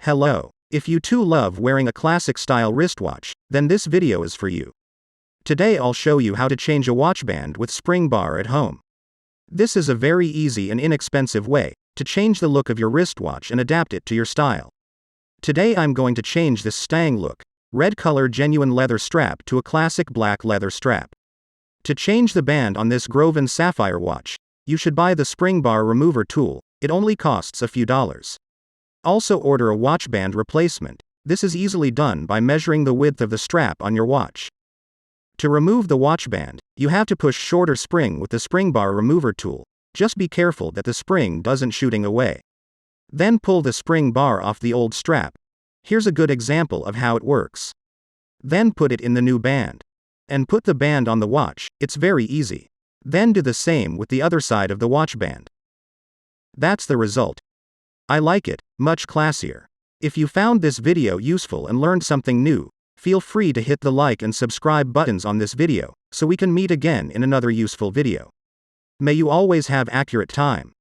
Hello. If you too love wearing a classic style wristwatch, then this video is for you. Today I'll show you how to change a watch band with spring bar at home. This is a very easy and inexpensive way to change the look of your wristwatch and adapt it to your style. Today I'm going to change this stang look, red color genuine leather strap to a classic black leather strap. To change the band on this Grovana sapphire watch, you should buy the spring bar remover tool. It only costs a few dollars. Also order a watch band replacement. This is easily done by measuring the width of the strap on your watch. To remove the watch band, you have to push shorter spring with the spring bar remover tool. Just be careful that the spring doesn't shooting away. Then pull the spring bar off the old strap. Here's a good example of how it works. Then put it in the new band. And put the band on the watch. It's very easy. Then do the same with the other side of the watch band. That's the result. I like it, much classier. If you found this video useful and learned something new, feel free to hit the like and subscribe buttons on this video, so we can meet again in another useful video. May you always have accurate time.